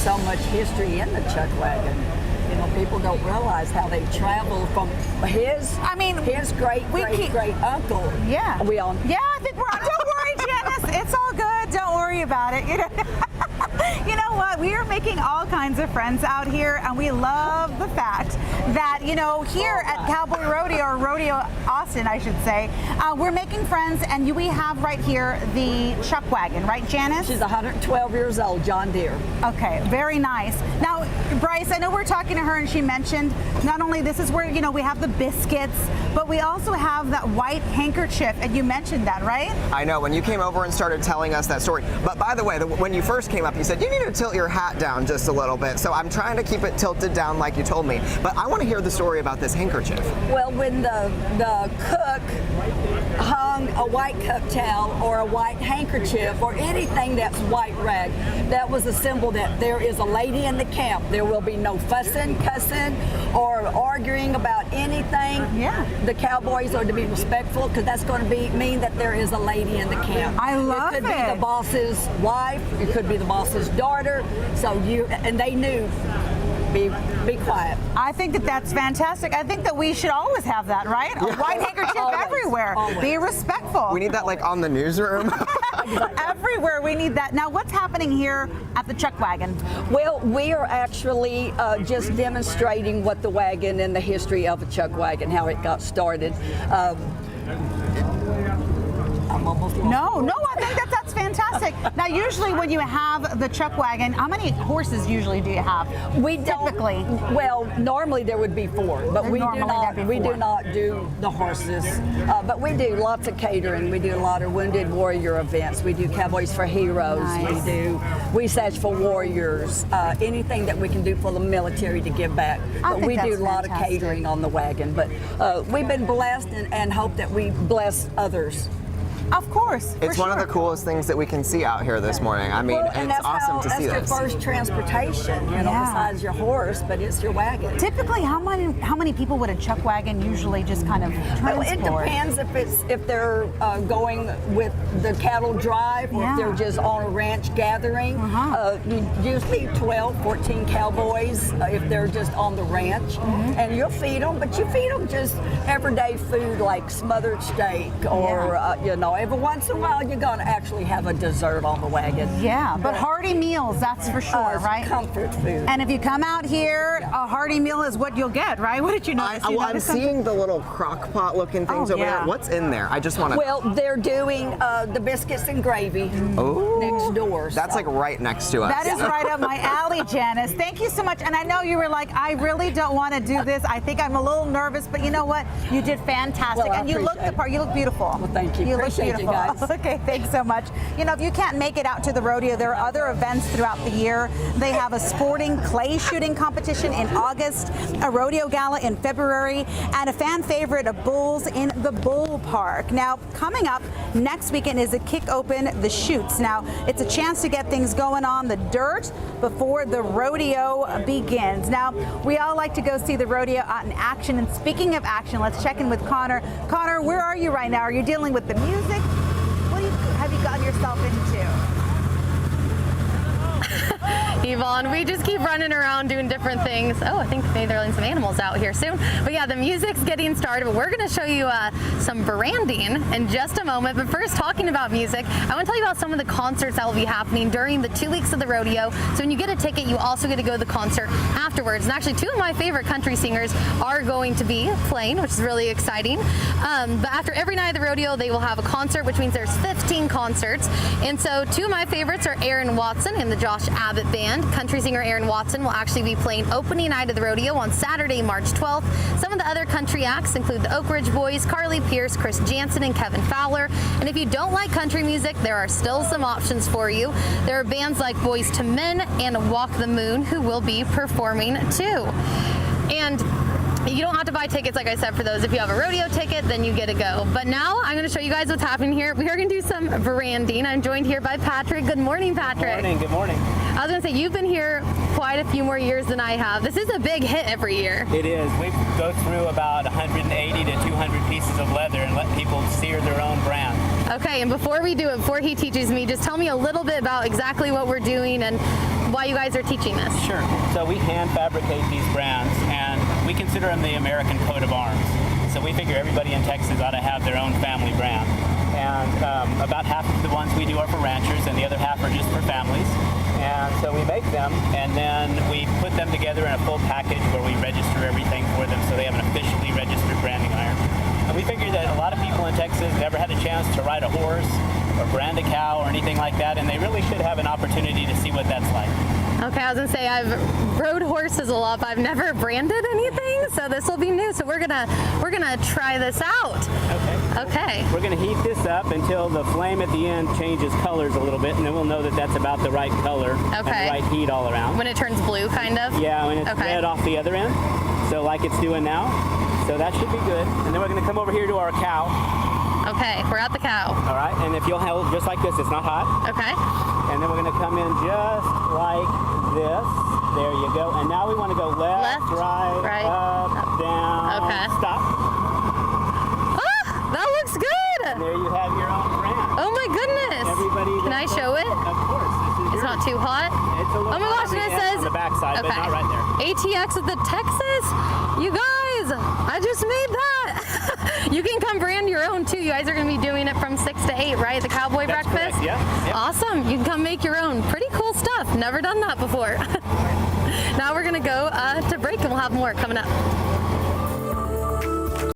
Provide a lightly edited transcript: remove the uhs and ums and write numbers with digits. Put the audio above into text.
So much history in the chuck wagon. You know, people don't realize how they travel from his great uncle. Yeah. Are we on? Yeah, I think we're on. Don't worry, Janice. It's all good. Don't worry about it. You know what? We are making all kinds of friends out here, and we love the fact that, you know, here at Cowboy Rodeo, or Rodeo Austin, I should say, we're making friends, and we have right here the chuck wagon, right, Janice? She's 112 years old, John Deere. Okay, very nice. Now, Bryce, I know we're talking to her, and she mentioned not only this is where, you know, we have the biscuits, but we also have that white handkerchief, and you mentioned that, right? I know, when you came over and started telling us that story. But by the way, when you first came up, you said you need to tilt your hat down just a little bit. So I'm trying to keep it tilted down like you told me. But I want to hear the story about this handkerchief. Well, when the cook hung a white cup towel or a white handkerchief or anything that's white rag, that was a symbol that there is a lady in the camp. There will be no fussing, cussing, or arguing about anything. Yeah. The cowboys are to be respectful, because that's going to mean that there is a lady in the camp. I love it. It could be the boss's wife. It could be the boss's daughter. And they knew. Be quiet. I think that that's fantastic. I think that we should always have that, right? A white handkerchief everywhere. Always. Be respectful. We need that like on the newsroom. Everywhere we need that. Now, what's happening here at the chuck wagon? Well, we are actually just demonstrating what the wagon and the history of a chuck wagon, how it got started. I'm almost lost. No, I think that's fantastic. Now, usually when you have the chuck wagon, how many horses usually do you have? We typically. Well, normally there would be 4, but we do not do the horses. But we do lots of catering. We do a lot of Wounded Warrior events. We do Cowboys for Heroes. Nice. We search for warriors. Anything that we can do for the military to give back. But we do a lot of catering on the wagon. But we've been blessed and hope that we bless others. Of course. It's one of the coolest things that we can see out here this morning. I mean, it's awesome to see this. That's your first transportation, you know, besides your horse, but it's your wagon. Typically, how many people would a chuck wagon usually just kind of transport? Well, it depends if they're going with the cattle drive or if they're just on a ranch gathering. Usually 12, 14 cowboys if they're just on the ranch. And you'll feed them, but you feed them just everyday food like smothered steak or, you know, every once in a while you're going to actually have a dessert on the wagon. Yeah, but hearty meals, that's for sure, right? Comfort food. And if you come out here, a hearty meal is what you'll get, right? What did you notice? I'm seeing the little crock pot looking things over there. What's in there? I just want to... Well, they're doing the biscuits and gravy next door. That's like right next to us. That is right up my alley, Janice. Thank you so much. And I know you were like, I really don't want to do this. I think I'm a little nervous, but you know what? You did fantastic. Well, and you look the part. You look beautiful. Well, thank you. You look Appreciate beautiful. you guys. Okay, thanks so much. You know, if you can't make it out to the rodeo, there are other events throughout the year. They have a sporting clay shooting competition in August, a rodeo gala in February, and a fan favorite of bulls in the bull park. Now, coming up next weekend is a kick open the chutes. Now, it's a chance to get things going on the dirt before the rodeo begins. Now, we all like to go see the rodeo out in action. And speaking of action, let's check in with Connor. Connor, where are you right now? Are you dealing with the music? What have you gotten yourself into? Yvonne, we just keep running around doing different things. Oh, I think maybe they're letting some animals out here soon. But yeah, the music's getting started, but we're going to show you some branding in just a moment. But first, talking about music, I want to tell you about some of the concerts that will be happening during the 2 weeks of the rodeo. So when you get a ticket, you also get to go to the concert afterwards. And actually, 2 of my favorite country singers are going to be playing, which is really exciting. But after every night of the rodeo, they will have a concert, which means there's 15 concerts. And so 2 of my favorites are Aaron Watson and the Josh Abbott Band. Country singer Aaron Watson will actually be playing opening night of the rodeo on Saturday, March 12th. Some of the other country acts include the Oak Ridge Boys, Carly Pierce, Chris Jansen, and Kevin Fowler. And if you don't like country music, there are still some options for you. There are bands like Boys to Men and Walk the Moon who will be performing too. And you don't have to buy tickets, like I said, for those. If you have a rodeo ticket, then you get to go. But now I'm going to show you guys what's happening here. We are going to do some branding. I'm joined here by Patrick. Good morning, Patrick. Good morning. Good morning. I was going to say, you've been here quite a few more years than I have. This is a big hit every year. It is. We go through about 180 to 200 pieces of leather and let people sear their own brand. Okay, and before we do it, before he teaches me, just tell me a little bit about exactly what we're doing and why you guys are teaching this. Sure. So we hand fabricate these brands, and we consider them the American coat of arms. So we figure everybody in Texas ought to have their own family brand. And about half of the ones we do are for ranchers, and the other half are just for families. And so we make them, and then we put them together in a full package where we register everything for them so they have an officially registered branding iron. And we figure that a lot of people in Texas never had a chance to ride a horse or brand a cow or anything like that, and they really should have an opportunity to see what that's like. Okay, I was gonna say I've rode horses a lot, but I've never branded anything, so this will be new. So we're gonna try this out. Okay. We're gonna heat this up until the flame at the end changes colors a little bit, and then we'll know that that's about the right color and the right heat all around. When it turns blue, kind of? Yeah, when it's red off the other end, so like it's doing now. So that should be good. And then we're gonna come over here to our cow. Okay, we're at the cow. All right, and if you'll hold just like this, it's not hot. Okay. And then we're gonna come in just like this. There you go. And now we wanna go left, right, up, down, okay. Stop. Ah, that looks good. And there you have your own brand. Oh my goodness. Can I show it? Of course. It's not too hot? It's a little oh my gosh, and it says on the backside, but not right there. ATX at the Texas. You guys, I just made that. You can come brand your own too. You guys are going to be doing it from 6 to 8, right? The Cowboy That's Breakfast? Correct. Yeah. Awesome. You can come make your own. Pretty cool stuff. Never done that before. Now we're going to go to break and we'll have more coming up.